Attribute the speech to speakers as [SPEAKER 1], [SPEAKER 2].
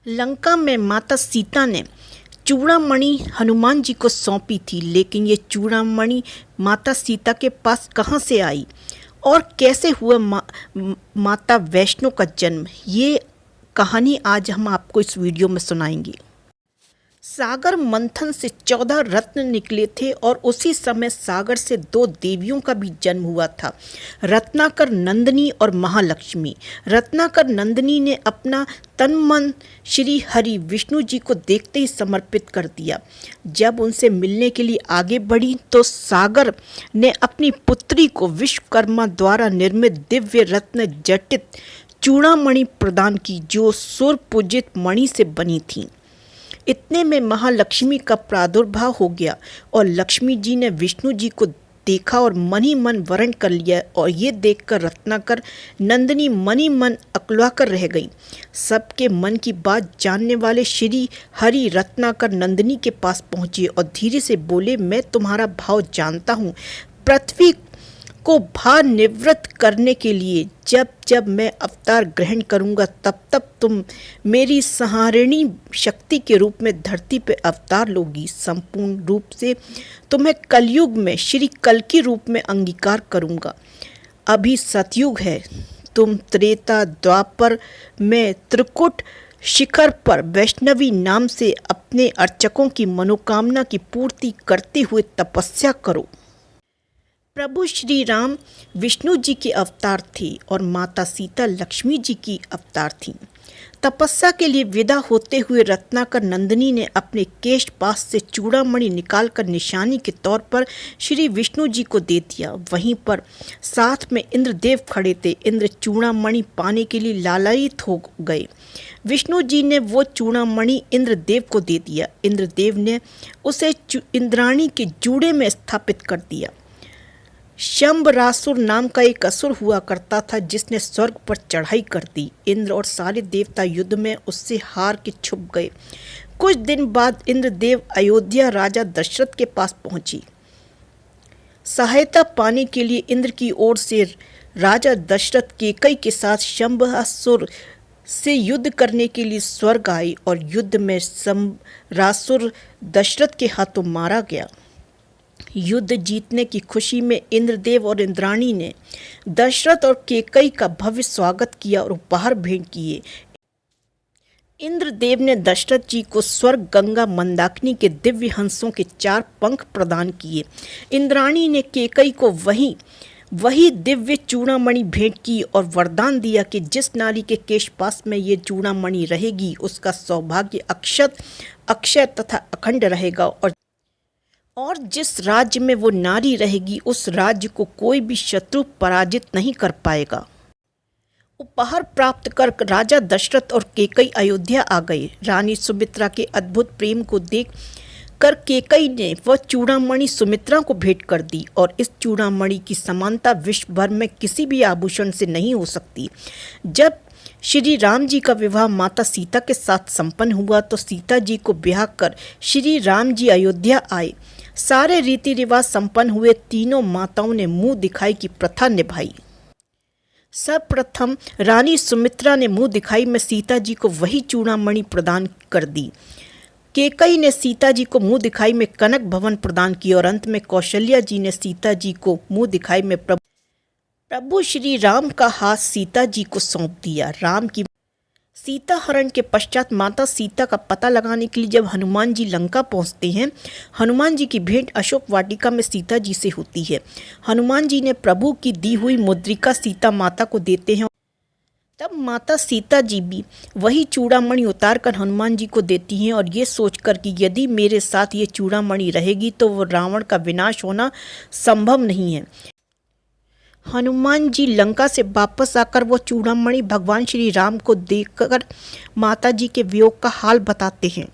[SPEAKER 1] लंका में माता सीता ने चूड़ामणि हनुमान जी को सौंपी थी, लेकिन ये चूड़ामणि माता सीता के पास कहाँ से आई और कैसे हुआ माता वैष्णो का जन्म, ये कहानी आज हम आपको इस वीडियो में सुनाएंगे। सागर मंथन से 14 रत्न निकले थे और उसी समय सागर से 2 देवियों का भी जन्म हुआ था, रत्नाकर नंदिनी और महालक्ष्मी। रत्नाकर नंदिनी ने अपना तन मन श्री हरि विष्णु जी को देखते ही समर्पित कर दिया। जब उनसे मिलने के लिए आगे बढ़ी तो सागर ने अपनी पुत्री को विश्वकर्मा द्वारा निर्मित दिव्य रत्न जटित चूड़ामणि प्रदान की, जो सूर्य पूजित मणि से बनी थी। इतने में महालक्ष्मी का प्रादुर्भाव हो गया और लक्ष्मी जी ने विष्णु जी को देखा और मन ही मन वरण कर लिया, और ये देखकर रत्नाकर नंदिनी मन ही मन अकुला कर रह गई। सबके मन की बात जानने वाले श्री हरि रत्नाकर नंदिनी के पास पहुँचे और धीरे से बोले, मैं तुम्हारा भाव जानता हूँ। पृथ्वी को भार निवृत्त करने के लिए जब जब मैं अवतार ग्रहण करूंगा, तब तब तुम मेरी संहारिणी शक्ति के रूप में धरती पे अवतार लोगी। संपूर्ण रूप से तुम्हें कलयुग में श्री कल के रूप में अंगीकार करूंगा। अभी सतयुग है, तुम त्रेता द्वापर में त्रिकुट शिखर पर वैष्णवी नाम से अपने अर्चकों की मनोकामना की पूर्ति करते हुए तपस्या करो। प्रभु श्री राम विष्णु जी के अवतार थे और माता सीता लक्ष्मी जी की अवतार थीं। तपस्या के लिए विदा होते हुए रत्नाकर नंदिनी ने अपने केश पास से चूड़ामणि निकालकर निशानी के तौर पर श्री विष्णु जी को दे दिया। वहीं पर साथ में इंद्रदेव खड़े थे। इंद्र चूड़ामणि पाने के लिए लालायित हो गए। विष्णु जी ने वो चूड़ामणि इंद्रदेव को दे दिया। इंद्रदेव ने उसे इंद्राणी के जूड़े में स्थापित कर दिया। शंबरासुर नाम का एक असुर हुआ करता था, जिसने स्वर्ग पर चढ़ाई कर दी। इंद्र और सारे देवता युद्ध में उससे हार के छुप गए। कुछ दिन बाद इंद्रदेव अयोध्या राजा दशरथ के पास पहुंचे। सहायता पाने के लिए इंद्र की ओर से राजा दशरथ कैकेयी के साथ शंबरासुर से युद्ध करने के लिए स्वर्ग आए और युद्ध में शंबरासुर दशरथ के हाथों मारा गया। युद्ध जीतने की खुशी में इंद्रदेव और इंद्राणी ने दशरथ और कैकेयी का भव्य स्वागत किया और उपहार भेंट किए। इंद्रदेव ने दशरथ जी को स्वर्ग गंगा मंदाकिनी के दिव्य हंसों के 4 पंख प्रदान किए। इंद्राणी ने कैकेयी को वही दिव्य चूड़ामणि भेंट की और वरदान दिया कि जिस नारी के केश पास में ये चूड़ामणि रहेगी, उसका सौभाग्य अक्षय तथा अखंड रहेगा, और जिस राज्य में वो नारी रहेगी, उस राज्य को कोई भी शत्रु पराजित नहीं कर पाएगा। उपहार प्राप्त कर राजा दशरथ और कैकेयी अयोध्या आ गए। रानी सुमित्रा के अद्भुत प्रेम को देख कर कैकेयी ने वह चूड़ामणि सुमित्रा को भेंट कर दी, और इस चूड़ामणि की समानता विश्व भर में किसी भी आभूषण से नहीं हो सकती। जब श्री राम जी का विवाह माता सीता के साथ संपन्न हुआ तो सीता जी को ब्याह कर श्री राम जी अयोध्या आए। सारे रीति रिवाज संपन्न हुए। तीनों माताओं ने मुंह दिखाई की प्रथा निभाई। सर्वप्रथम रानी सुमित्रा ने मुंह दिखाई में सीता जी को वही चूड़ामणि प्रदान कर दी। कैकेयी ने सीता जी को मुंह दिखाई में कनक भवन प्रदान की, और अंत में कौशल्या जी ने सीता जी को मुंह दिखाई में प्रभु श्री राम का हाथ सीता जी को सौंप दिया। राम की सीता हरण के पश्चात माता सीता का पता लगाने के लिए जब हनुमान जी लंका पहुंचते हैं, हनुमान जी की भेंट अशोक वाटिका में सीता जी से होती है। हनुमान जी ने प्रभु की दी हुई मुद्रिका सीता माता को देते हैं। तब माता सीता जी भी वही चूड़ामणि उतार कर हनुमान जी को देती हैं, और ये सोचकर कि यदि मेरे साथ ये चूड़ामणि रहेगी तो वो रावण का विनाश होना संभव नहीं है। हनुमान जी लंका से वापस आकर वो चूड़ामणि भगवान श्री राम को देकर माता जी के वियोग का हाल बताते हैं।